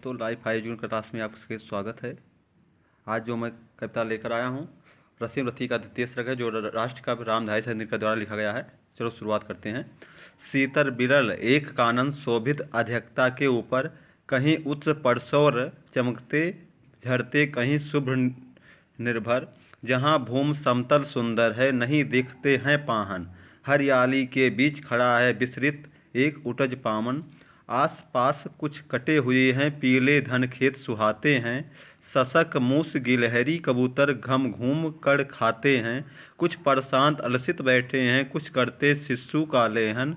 दोस्तों, लाइफ 5 जून का क्लास में आपके स्वागत है। आज जो मैं कविता लेकर आया हूँ, रसीम रथी का द्वितीय सर्ग है, जो राष्ट्र कवि रामधारी सिंह के द्वारा लिखा गया है। चलो शुरुआत करते हैं। सीतर बिरल एक कानन शोभित अध्यक्षता के ऊपर, कहीं उच्च परसौर चमकते झरते, कहीं शुभ्र निर्भर। जहाँ भूमि समतल सुंदर है, नहीं दिखते हैं पाहन। हरियाली के बीच खड़ा है विस्तृत एक उटज पामन। आस पास कुछ कटे हुए हैं पीले धन खेत सुहाते हैं। सशक मूस गिलहरी कबूतर घम घूम कर खाते हैं। कुछ प्रशांत अलसित बैठे हैं, कुछ करते शिशु का लेहन।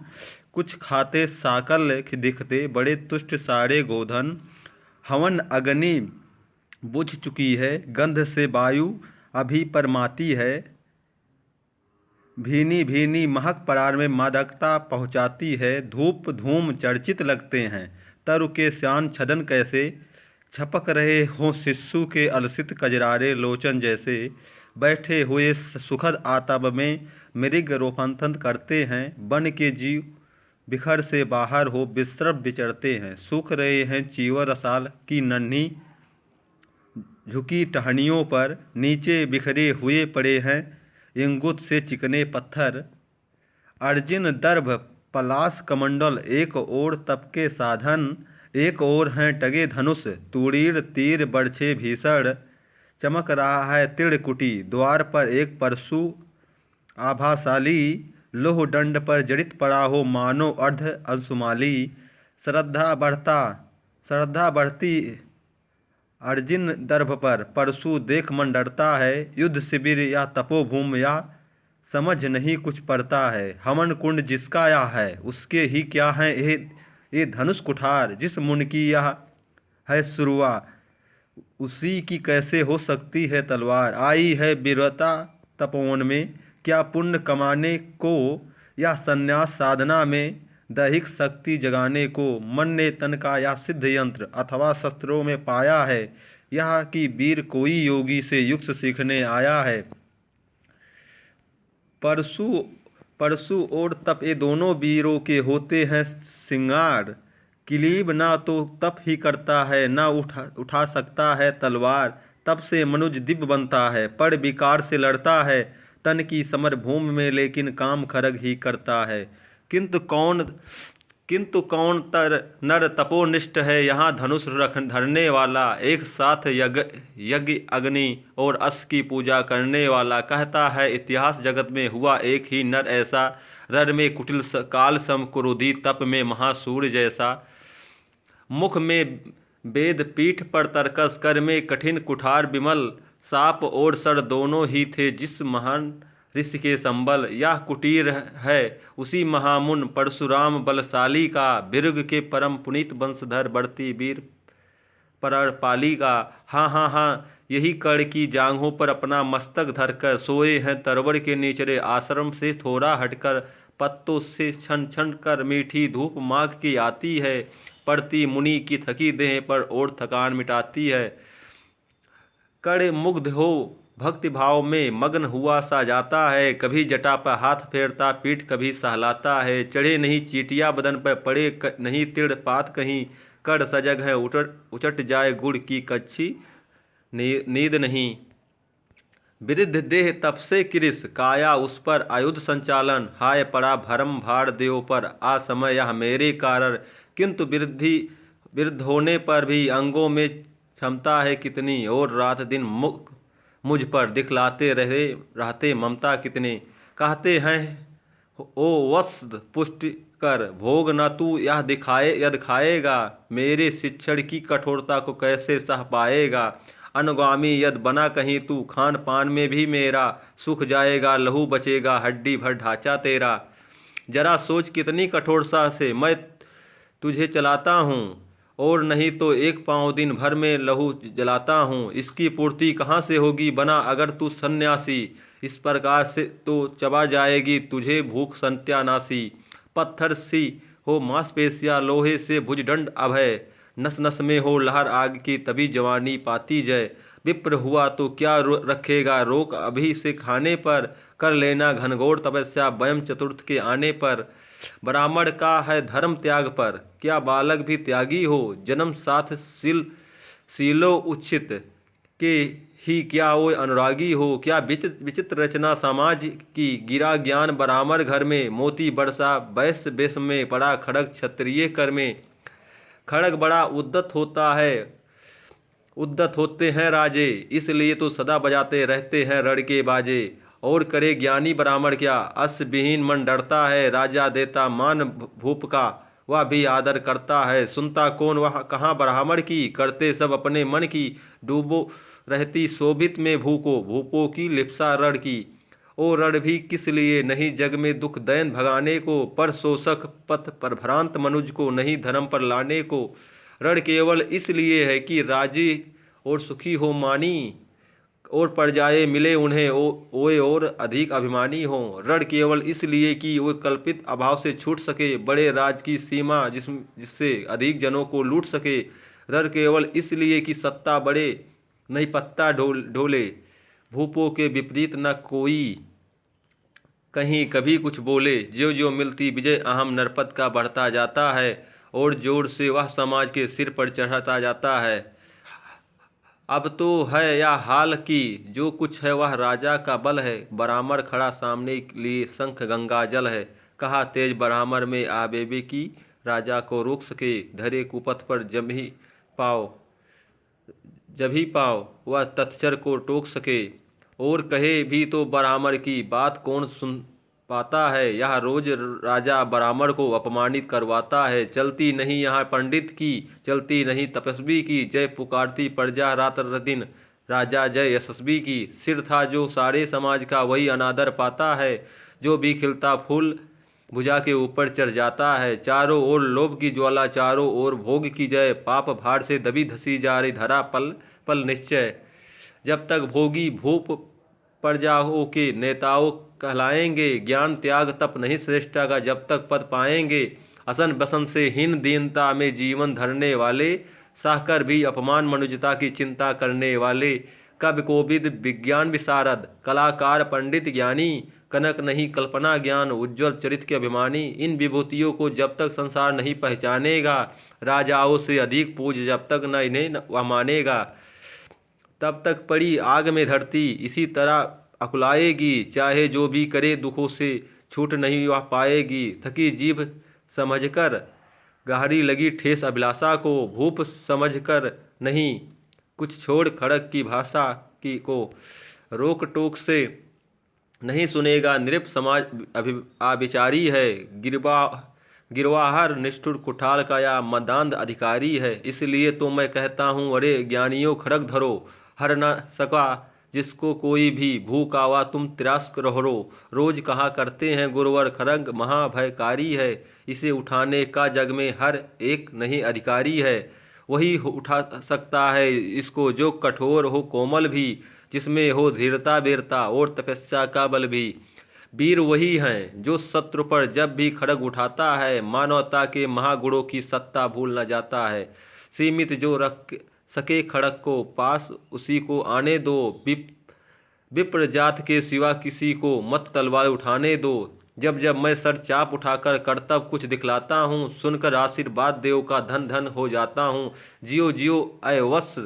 कुछ खाते साकल दिखते बड़े तुष्ट सारे गोधन। हवन अग्नि बुझ चुकी है, गंध से वायु अभी परमाती है। भीनी भीनी महक परार में मादकता पहुँचाती है। धूप धूम चर्चित लगते हैं, तरु के श्यान छदन कैसे। छपक रहे हों शिशु के अलसित कजरारे लोचन जैसे। बैठे हुए सुखद आतब में मृग रोपंथन करते हैं। वन के जीव बिखर से बाहर हो विश्रव विचरते हैं। सूख रहे हैं चीवर रसाल की नन्ही झुकी टहनियों पर। नीचे बिखरे हुए पड़े हैं इंगुत से चिकने पत्थर। अर्जुन दर्भ पलाश कमंडल एक ओर तप के साधन। एक ओर हैं टगे धनुष तुरीर तीर बरछे भीषण। चमक रहा है त्रिकुटी द्वार पर एक परशु आभाशाली। लोह दंड पर जड़ित पड़ा हो मानो अर्ध अंशुमाली। श्रद्धा बढ़ती अर्जुन दर्भ पर, परशु देख मन डरता है। युद्ध शिविर या तपोभूमि या समझ नहीं कुछ पड़ता है। हवन कुंड जिसका यह है, उसके ही क्या है ये धनुष कुठार। जिस मुन की यह है शुरुआ, उसी की कैसे हो सकती है तलवार। आई है वीरता तपोवन में, क्या पुण्य कमाने को या संन्यास साधना में दैहिक शक्ति जगाने को। मन ने तन का या सिद्ध यंत्र अथवा शस्त्रों में पाया है, यह कि वीर कोई योगी से युक्त सीखने आया है। परशु और तप ये दोनों वीरों के होते हैं सिंगार। किलीब ना तो तप ही करता है, ना उठा सकता है तलवार। तप से मनुज दिव्य बनता है, पर विकार से लड़ता है तन की समर भूमि में, लेकिन काम खरग ही करता है। किंतु कौन नर तपोनिष्ठ है यहाँ धनुष धरने वाला। एक साथ यज्ञ अग्नि और अश्व की पूजा करने वाला। कहता है इतिहास जगत में हुआ एक ही नर ऐसा, रण में कुटिल काल सम क्रोधी, तप में महासूर जैसा। मुख में वेद पीठ पर तरकस, कर में कठिन कुठार विमल। साप और सर दोनों ही थे जिस महान ऋषि के संबल। यह कुटीर है उसी महामुन परशुराम बलशाली का। बिरुग के परम पुनीत वंशधर बढ़ती वीर परपाली का। हाँ हाँ हाँ, यही कड़ की जांघों पर अपना मस्तक धरकर सोए हैं तरवर के निचले आश्रम से थोड़ा हटकर। पत्तों से छन छन कर मीठी धूप माघ की आती है, पड़ती मुनि की थकी देह पर और थकान मिटाती है। कड़ मुग्ध हो भक्ति भाव में मग्न हुआ सा जाता है। कभी जटा पर हाथ फेरता पीठ कभी सहलाता है। चढ़े नहीं चीटियाँ बदन पर, पड़े नहीं तिड़ पात कहीं। कड़ सजग है उचट जाए गुड़ की कच्ची नींद नहीं। वृद्ध देह तप से किरिस, काया उस पर आयुध संचालन। हाय पड़ा भरम भार देव पर, आ समय यह मेरे कारण। किंतु वृद्ध होने पर भी अंगों में क्षमता है कितनी, और रात दिन मुझ पर दिखलाते रहते ममता कितनी। कहते हैं ओ वत्स पुष्टि कर, भोग न तू यह दिखाएगा। मेरे शिक्षण की कठोरता को कैसे सह पाएगा। अनुगामी यद बना कहीं तू, खान पान में भी मेरा सुख जाएगा। लहू बचेगा हड्डी भर ढांचा तेरा। जरा सोच कितनी कठोरता से मैं तुझे चलाता हूँ, और नहीं तो एक पाँव दिन भर में लहू जलाता हूँ। इसकी पूर्ति कहाँ से होगी बना अगर तू सन्यासी। इस प्रकार से तो चबा जाएगी तुझे भूख सत्यानाशी। पत्थर सी हो मांसपेशियाँ, लोहे से भुजदंड अभय। नस नस में हो लहर आग की, तभी जवानी पाती जय। विप्र हुआ तो क्या रखेगा रोक अभी से खाने पर। कर लेना घनघोर तपस्या वयम चतुर्थ के आने पर। ब्राह्मण का है धर्म त्याग पर, क्या बालक भी त्यागी हो। जन्म साथ सीलो उचित के ही क्या वो अनुरागी हो। क्या विचित्र विचित्र रचना समाज की, गिरा ज्ञान ब्राह्मण घर में। मोती बरसा वैश्य वेश में, पड़ा खड़ग क्षत्रिय कर में। खड़ग बड़ा उद्दत होते हैं राजे, इसलिए तो सदा बजाते रहते हैं रण के बाजे। और करे ज्ञानी ब्राह्मण क्या, अश्व विहीन मन डरता है। राजा देता मान भूप का, वह भी आदर करता है। सुनता कौन वह कहाँ ब्राह्मण की, करते सब अपने मन की। डूबो रहती शोभित में भूको, भूपों की लिप्सा रण की। ओ रण भी किस लिए, नहीं जग में दुख दैन भगाने को। पर शोषक पथ पर भ्रांत मनुज को, नहीं धर्म पर लाने को। रण केवल इसलिए है कि राजे और सुखी हो मानी, और प्रजाएं मिले उन्हें ओए और अधिक अभिमानी हों। रण केवल इसलिए कि वो कल्पित अभाव से छूट सके, बड़े राज की सीमा जिससे अधिक जनों को लूट सके। रण केवल इसलिए कि सत्ता बड़े नहीं पत्ता ढोले, भूपों के विपरीत न कोई कहीं कभी कुछ बोले। ज्यों ज्यों मिलती विजय अहम नरपत का बढ़ता जाता है, और जोर से वह समाज के सिर पर चढ़ाता जाता है। अब तो है या हाल की, जो कुछ है वह राजा का बल है। ब्राह्मण खड़ा सामने लिए शंख गंगा जल है। कहा तेज ब्राह्मण में आबेबे की, राजा को रोक सके। धरे कुपथ पर जभी पाओ वह तत्सर को टोक सके। और कहे भी तो ब्राह्मण की बात कौन सुन पाता है। यह रोज राजा ब्राह्मण को अपमानित करवाता है। चलती नहीं यहाँ पंडित की, चलती नहीं तपस्वी की। जय पुकारती प्रजा रात दिन, राजा जय यशस्वी की। सिर था जो सारे समाज का, वही अनादर पाता है। जो भी खिलता फूल भुजा के ऊपर चढ़ जाता है। चारों ओर लोभ की ज्वाला, चारों ओर भोग की जय। पाप भार से दबी धसी जा रही धरा, पल पल निश्चय। जब तक भोगी भूप प्रजाओं के नेताओं कहलाएंगे। ज्ञान त्याग तप नहीं श्रेष्ठा का, जब तक पद पाएंगे। असन बसन से हीन दीनता में जीवन धरने वाले, सहकर भी अपमान मनुजता की चिंता करने वाले। कवि कोविद विज्ञान विशारद, कलाकार पंडित ज्ञानी। कनक नहीं कल्पना ज्ञान, उज्ज्वल चरित्र के अभिमानी। इन विभूतियों को जब तक संसार नहीं पहचानेगा, राजाओं से अधिक पूज जब तक न इन्हें वह मानेगा, तब तक पड़ी आग में धरती इसी तरह अकुलाएगी। चाहे जो भी करे दुखों से छूट नहीं वह पाएगी। थकी जीभ समझकर गहरी लगी ठेस अभिलाषा को, भूप समझकर नहीं कुछ छोड़ खड़ग की भाषा की को। रोक टोक से नहीं सुनेगा नृप समाज आविचारी है। गिरवाहर निष्ठुर कुठाल का या मदांध अधिकारी है। इसलिए तो मैं कहता हूँ, अरे ज्ञानियों खड़ग धरो। हर न सका जिसको कोई भी, भूख आवा तुम त्रास रहो। रोज कहा करते हैं गुरुवर, खड़ग महाभयकारी है। इसे उठाने का जग में हर एक नहीं अधिकारी है। वही उठा सकता है इसको जो कठोर हो कोमल भी, जिसमें हो धीरता वीरता और तपस्या का बल भी। वीर वही हैं जो शत्रु पर जब भी खड़ग उठाता है, मानवता के महागुणों की सत्ता भूल न जाता है। सीमित जो रख सके खड़ग को पास, उसी को आने दो। विप्र जात के सिवा किसी को मत तलवार उठाने दो। जब जब मैं सर चाप उठाकर कर्तव्य कुछ दिखलाता हूँ, सुनकर आशीर्वाद देव का धन धन हो जाता हूँ। जियो जियो अय वत्स,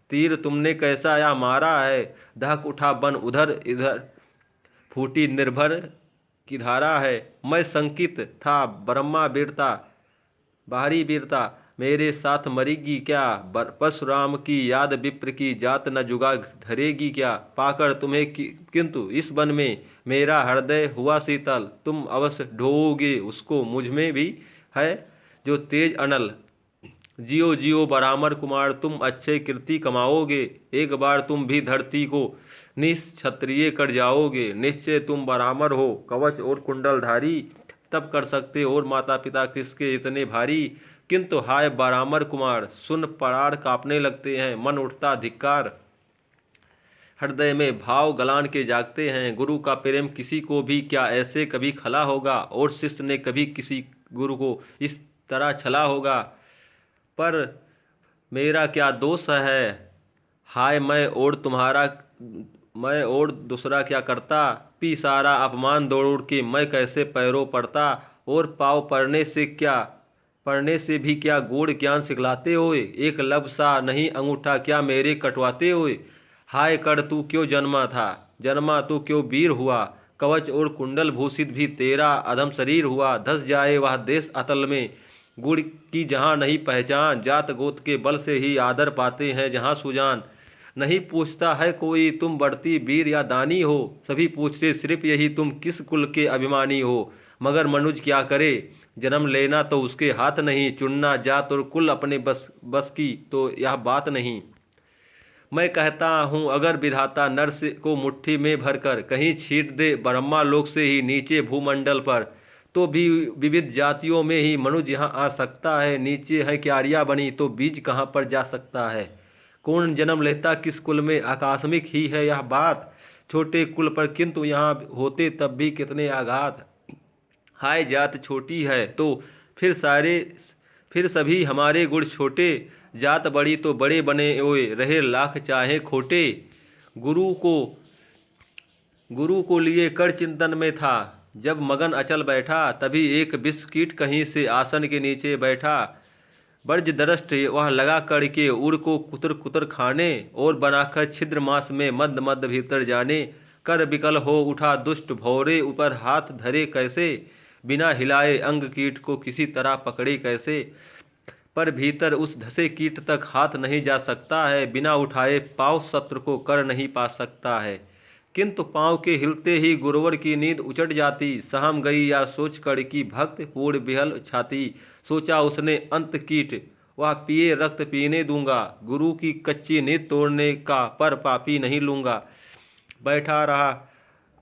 तीर तुमने कैसा या मारा है। दहक उठा बन उधर इधर, फूटी निर्भर की धारा है। मैं शंकित था ब्रह्मा वीरता बाहरी वीरता, मेरे साथ मरेगी क्या। परशुराम की याद विप्र की जात, न जुगा धरेगी क्या। पाकर तुम्हें किंतु इस वन में, मेरा हृदय हुआ शीतल। तुम अवश्य ढोओगे उसको, मुझ में भी है जो तेज अनल। जियो जियो ब्राह्मण कुमार, तुम अच्छे कीर्ति कमाओगे। एक बार तुम भी धरती को निक्षत्रिय कर जाओगे। निश्चय तुम ब्राह्मण हो कवच और कुंडलधारी, तब कर सकते और माता पिता किसके इतने भारी। किंतु हाय ब्राह्मण कुमार, सुन प्राण कांपने लगते हैं, मन उठता धिक्कार। हृदय में भाव गलान के जागते हैं। गुरु का प्रेम किसी को भी क्या ऐसे कभी खला होगा, और शिष्य ने कभी किसी गुरु को इस तरह छला होगा। पर मेरा क्या दोष है, हाय मैं और दूसरा क्या करता। पी सारा अपमान दौड़ के मैं कैसे पैरों पड़ता। और पाव पढ़ने से भी क्या गूढ़ ज्ञान सिखलाते होए। एक लब सा नहीं अंगूठा क्या मेरे कटवाते होए। हाय कर तू क्यों जन्मा तू क्यों वीर हुआ। कवच और कुंडल भूषित भी तेरा अधम शरीर हुआ। धस जाए वह देश अतल में गुड़ की जहाँ नहीं पहचान। जात गोत के बल से ही आदर पाते हैं जहाँ सुजान। नहीं पूछता है कोई तुम बढ़ती वीर या दानी हो। सभी पूछते सिर्फ यही तुम किस कुल के अभिमानी हो। मगर मनुज क्या करे, जन्म लेना तो उसके हाथ नहीं। चुनना जात और कुल अपने बस की तो यह बात नहीं। मैं कहता हूँ अगर विधाता नर से को मुट्ठी में भरकर कहीं छीट दे ब्रह्मा लोक से ही नीचे भूमंडल पर, तो भी विविध जातियों में ही मनुज यहाँ आ सकता है। नीचे है क्यारियाँ बनी तो बीज कहाँ पर जा सकता है। कौन जन्म लेता किस कुल में, आकस्मिक ही है यह बात। छोटे कुल पर किंतु यहाँ होते तब भी कितने आघात। हाय जात छोटी है तो फिर सभी हमारे गुण छोटे। जात बड़ी तो बड़े बने ओए रहे लाख चाहे खोटे। गुरु को गुरु को लिए कर चिंतन में था, जब मगन अचल बैठा तभी एक विष कीट कहीं से आसन के नीचे बैठा। बर्ज दरष्ट वह लगा कड़ के उड़ को कुतर कुतर खाने, और बनाकर छिद्र मास में मद मद भीतर जाने। कर विकल हो उठा दुष्ट भौरे ऊपर हाथ धरे कैसे, बिना हिलाए अंग कीट को किसी तरह पकड़े कैसे। पर भीतर उस धसे कीट तक हाथ नहीं जा सकता है, बिना उठाए पाँव शत्रु को कर नहीं पा सकता है। किंतु पाँव के हिलते ही गुरुवर की नींद उचट जाती। सहम गई या सोच कर की भक्त पूर्ण बिहल छाती। सोचा उसने अंत कीट वह पिए रक्त पीने दूंगा। गुरु की कच्ची नींद तोड़ने का पर पापी नहीं लूँगा। बैठा रहा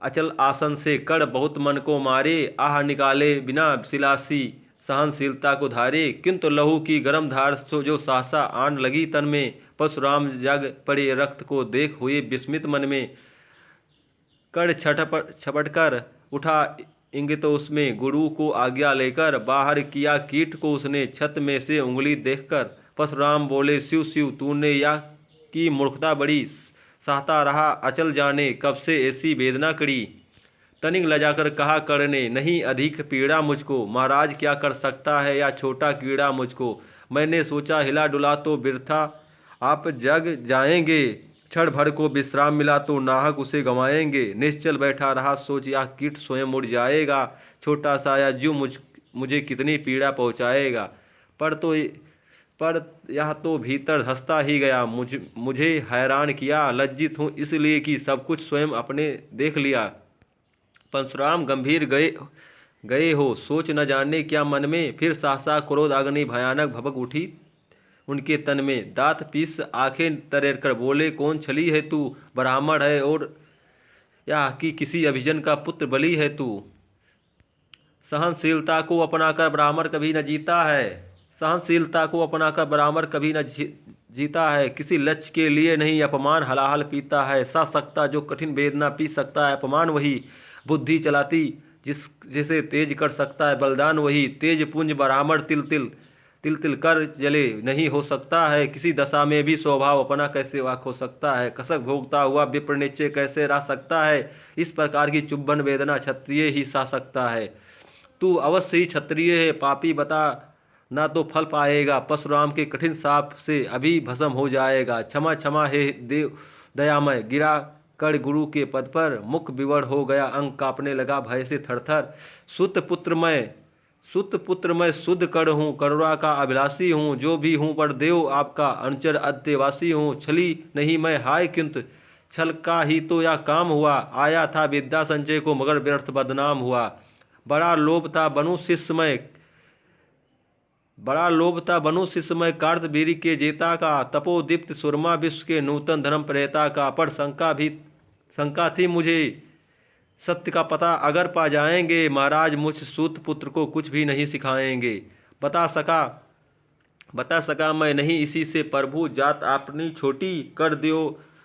अचल आसन से कड़ बहुत मन को मारे। आह निकाले बिना सिलासी सहनशीलता को धारे। किंतु लहू की गर्म धार जो सहसा आन लगी तन में। परशुराम जग पड़े रक्त को देख हुए विस्मित मन में। कड़ छपट कर उठा इंगित उसमें, गुरु को आज्ञा लेकर बाहर किया कीट को उसने छत में से उंगली देखकर। परशुराम बोले शिव शिव तूने या की मूर्खता बड़ी। सहता रहा अचल जाने कब से ऐसी वेदना कड़ी। तनिक लजाकर कहा कर्ण ने नहीं अधिक पीड़ा मुझको। महाराज क्या कर सकता है या छोटा कीड़ा मुझको। मैंने सोचा हिला डुला तो बिरथा आप जग जाएंगे। क्षण भर को विश्राम मिला तो नाहक उसे गंवाएंगे। निश्चल बैठा रहा सोच या कीट स्वयं उड़ जाएगा। छोटा सा या जीव मुझे कितनी पीड़ा पहुँचाएगा। पर यह तो भीतर धंसता ही गया। मुझे हैरान किया। लज्जित हूँ इसलिए कि सब कुछ स्वयं अपने देख लिया। परशुराम गंभीर गए हो सोच न जाने क्या मन में। फिर सहसा क्रोध अग्नि भयानक भभक उठी उनके तन में। दांत पीस आंखें तरेर कर बोले कौन छली है तू। ब्राह्मण है और या कि किसी अभिजन का पुत्र बलि है तू। सहनशीलता को अपनाकर ब्राह्मण कभी न जीता है। सहनशीलता को अपनाकर ब्राह्मण कभी न जीता है। किसी लक्ष्य के लिए नहीं अपमान हलाहल पीता है। सह सकता जो कठिन वेदना पी सकता है अपमान वही। बुद्धि चलाती जिसे तेज कर सकता है बलिदान वही। तेज पुंज ब्राह्मण तिल तिल कर जले नहीं हो सकता है। किसी दशा में भी स्वभाव अपना कैसे वाक हो सकता है। कसक भोगता हुआ विप्र निश्चय कैसे रह सकता है। इस प्रकार की चुंबन वेदना क्षत्रिय ही सह सकता है। तू अवश्य ही क्षत्रिय है पापी बता ना तो फल पाएगा। परशुराम के कठिन शाप से अभी भस्म हो जाएगा। क्षमा क्षमा हे देव दयामय। गिरा कर गुरु के पद पर मुख विवड़ हो गया अंग कांपने लगा भय से थरथर। सुत पुत्र मैं शुद्ध कड़ हूँ करुणा का अभिलाषी हूँ। जो भी हूँ पर देव आपका अनुचर अंत्यवासी हूँ। छली नहीं मैं हाय किंतु छल का ही तो यह काम हुआ। आया था विद्या संचय को मगर व्यर्थ बदनाम हुआ। बड़ा लोभ था बनु शिष्यमय कार्तवीर के जेता का। तपोदीप्त सुरमा विश्व के नूतन धर्म प्रेता का। पर शंका थी मुझे सत्य का पता अगर पा जाएंगे। महाराज मुझ सूत पुत्र को कुछ भी नहीं सिखाएंगे। बता सका मैं नहीं इसी से प्रभु। जात अपनी छोटी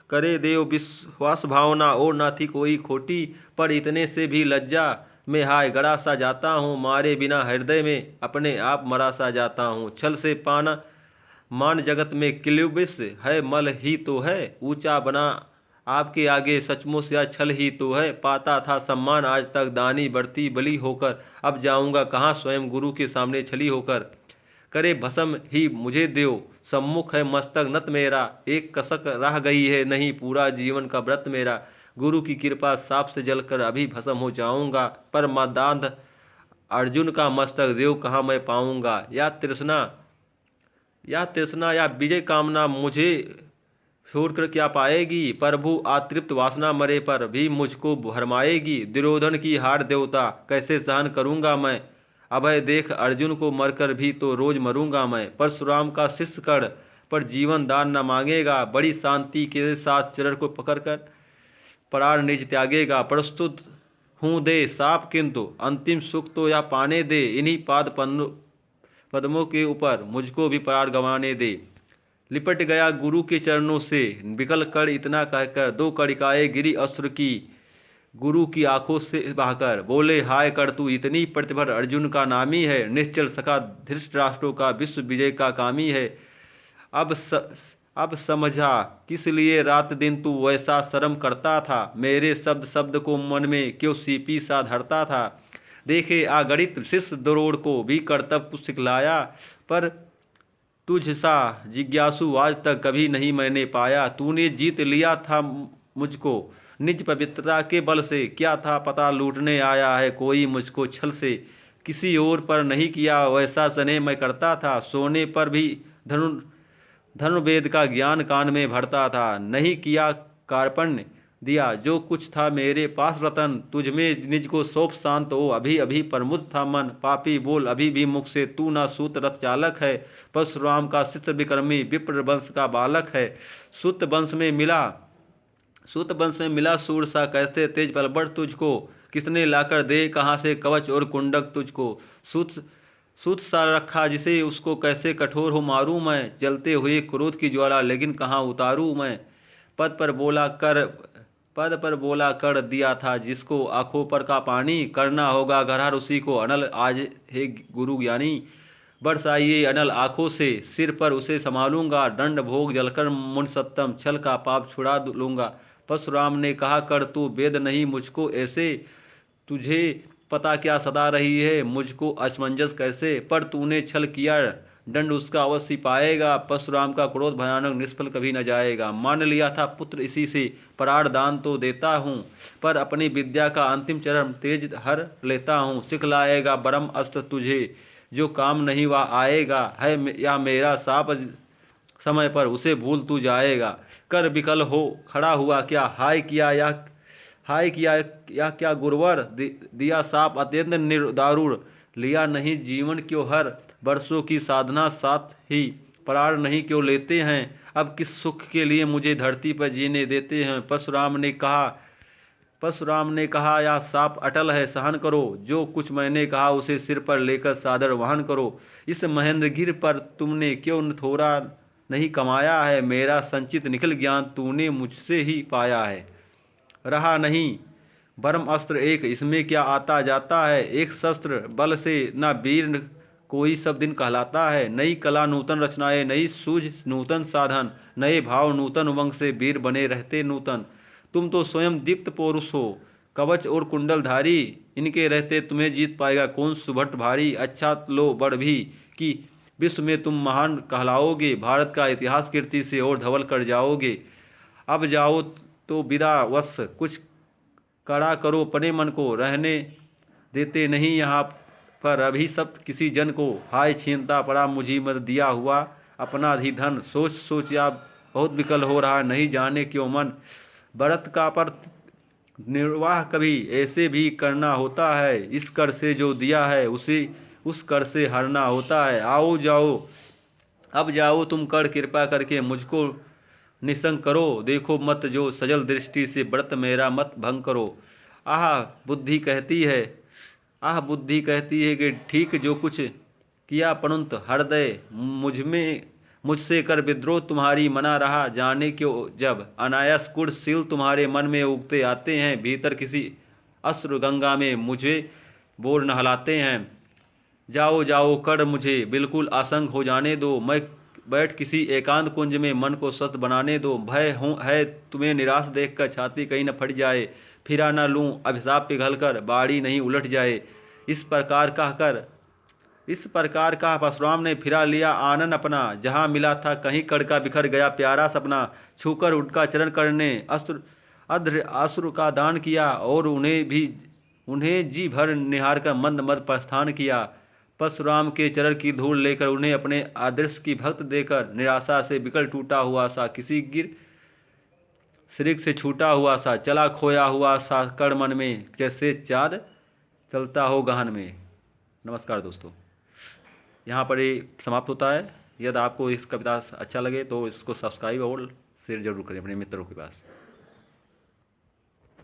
करे देव विश्वास भावना और ना थी कोई खोटी। पर इतने से भी लज्जा में हाय गड़ा सा जाता हूँ। मारे बिना हृदय में अपने आप मरा सा जाता हूँ। छल से मान जगत में क्लिबिस है मल ही तो है। ऊंचा बना आपके आगे सचमुच या छल ही तो है। पाता था सम्मान आज तक दानी बढ़ती बली होकर, अब जाऊंगा कहाँ स्वयं गुरु के सामने छली होकर। करे भस्म ही मुझे देव, सम्मुख है मस्तक नत मेरा, एक कसक रह गई है नहीं पूरा जीवन का व्रत मेरा। गुरु की कृपा साप से जलकर अभी भस्म हो जाऊंगा, पर मदांध अर्जुन का मस्तक देव कहाँ मैं पाऊंगा। या तृष्णा या विजय कामना मुझे छोड़कर क्या पाएगी, प्रभु अतृप्त वासना मरे पर भी मुझको भरमाएगी। दुर्योधन की हार देवता कैसे सहन करूंगा मैं, अभय देख अर्जुन को मरकर भी तो रोज मरूंगा मैं। परशुराम का शिष्य कर्ण पर जीवन दान न मांगेगा, बड़ी शांति के साथ चरण को पकड़कर प्राण निज त्यागेगा। प्रस्तुत हूँ दे साप किंतु अंतिम सुख तो या पाने दे, इन्हीं पद्मों के ऊपर मुझको भी प्राण गंवाने दे। लिपट गया गुरु के चरणों से विकल कर इतना कहकर, दो कड़िकाएँ गिरी अश्रु की गुरु की आंखों से बहाकर। बोले हाय कर तू इतनी प्रतिभर अर्जुन का नामी है, निश्चल सखा धृतराष्ट्रों का विश्व विजय का कामी है। अब समझा किस लिए रात दिन तू वैसा शर्म करता था, मेरे शब्द शब्द को मन में क्यों सीपी सा धरता था। देखे अगणित शिष्य द्रोण को भी कर्तव्य सिखलाया, पर तुझ सा जिज्ञासु आज तक कभी नहीं मैंने पाया। तूने जीत लिया था मुझको निज पवित्रता के बल से, क्या था पता लूटने आया है कोई मुझको छल से। किसी और पर नहीं किया वैसा स्नेह मैं करता था, सोने पर भी धनुर्वेद का ज्ञान कान में भरता था। नहीं किया कार्पण्य दिया जो कुछ था मेरे पास रतन, तुझमें निज को सौंप शांत हो अभी अभी प्रमुद था मन। पापी बोल अभी भी मुख से तू ना सूत रथ चालक है, परशुराम का शिष्य विक्रमी विप्र वंश का बालक है। सूत वंश में मिला सूर सा कैसे तेज बलबड़ तुझको, किसने लाकर दे कहाँ से कवच और कुंडक तुझको। सूत सा रखा जिसे उसको कैसे कठोर हो मारूं मैं, जलते हुए क्रोध की ज्वाला लेकिन कहाँ उतारूं मैं। पद पर बोला कर दिया था जिसको आंखों पर का पानी, करना होगा गरहर उसी को अनल आज हे गुरु ज्ञानी। बरसाइए अनल आंखों से सिर पर उसे संभालूंगा, दंड भोग जलकर मुन सत्तम छल का पाप छुड़ा लूंगा। परशुराम ने कहा कर तू वेद नहीं मुझको ऐसे, तुझे पता क्या सदा रही है मुझको असमंजस कैसे। पर तूने छल किया दंड उसका अवश्य पाएगा, परशुराम का क्रोध भयानक निष्फल कभी न जाएगा। मान लिया था पुत्र इसी से प्राण दान तो देता हूँ, पर अपनी विद्या का अंतिम चरण तेज हर लेता हूँ। सिखलाएगा ब्रह्म अस्त्र तुझे जो काम नहीं वह आएगा, है या मेरा साप समय पर उसे भूल तू जाएगा। कर विकल हो खड़ा हुआ क्या हाय किया या क्या गुरुवर, दिया साप अत्यंत दारुण, लिया नहीं जीवन क्यों हर वर्षों की साधना साथ ही प्राण नहीं क्यों लेते हैं। अब किस सुख के लिए मुझे धरती पर जीने देते हैं। परशुराम ने कहा या साप अटल है सहन करो, जो कुछ मैंने कहा उसे सिर पर लेकर सादर वहन करो। इस महेंद्रगिर पर तुमने क्यों थोड़ा नहीं कमाया है, मेरा संचित निखिल ज्ञान तूने मुझसे ही पाया है। रहा नहीं ब्रह्म अस्त्र एक, इसमें क्या आता जाता है। एक शस्त्र बल से न वीर कोई सब दिन कहलाता है। नई कला नूतन रचनाएं, नई सूझ नूतन साधन, नए भाव नूतन उमंग से वीर बने रहते नूतन। तुम तो स्वयं दीप्त पौरुष हो कवच और कुंडलधारी, इनके रहते तुम्हें जीत पाएगा कौन सुभट भारी। अच्छा लो बढ़ भी कि विश्व में तुम महान कहलाओगे, भारत का इतिहास कीर्ति से और धवल कर जाओगे। अब जाओ तो विदा वश कुछ कड़ा करो अपने मन को, रहने देते नहीं यहाँ पर अभी सब किसी जन को। हाय छीनता पड़ा मुझी मत दिया हुआ अपना ही धन, सोच सोच या बहुत विकल हो रहा नहीं जाने क्यों मन। व्रत का पर निर्वाह कभी ऐसे भी करना होता है, इस कर से जो दिया है उसे उस कर से हरना होता है। आओ जाओ अब जाओ तुम कर कृपा करके मुझको निसंग करो, देखो मत जो सजल दृष्टि से व्रत मेरा मत भंग करो। आह बुद्धि कहती है कि ठीक जो कुछ किया परंतु हृदय मुझसे कर विद्रोह तुम्हारी मना रहा, जाने क्यों जब अनायास कुड़शील तुम्हारे मन में उगते आते हैं। भीतर किसी अश्रु गंगा में मुझे बोल नहलाते हैं। जाओ जाओ कर मुझे बिल्कुल असंग हो जाने दो, मैं बैठ किसी एकांत कुंज में, मन को स्वस्थ बनाने दो। भय हूँ है तुम्हें निराश देखकर, छाती कहीं न फट जाए, फिरा न लूँ अभिशाप पिघलकर, बाड़ी नहीं उलट जाए। इस प्रकार कहा परशुराम ने फिरा लिया आनन अपना, जहाँ मिला था कहीं कड़ का बिखर गया प्यारा सपना। छूकर उनका चरण करने अश्रु का दान किया, और उन्हें जी भर निहार कर मंद मद प्रस्थान किया। परशुराम के चरण की धूल लेकर, उन्हें अपने आदर्श की भक्त देकर, निराशा से बिकल टूटा हुआ सा, किसी गिर सिरिक से छूटा हुआ सा, चला खोया हुआ सा कड़ मन में, जैसे चाँद चलता हो गहन में। नमस्कार दोस्तों, यहाँ पर ये समाप्त होता है। यदि आपको इस कविता अच्छा लगे तो इसको सब्सक्राइब और शेयर जरूर करें अपने मित्रों के पास।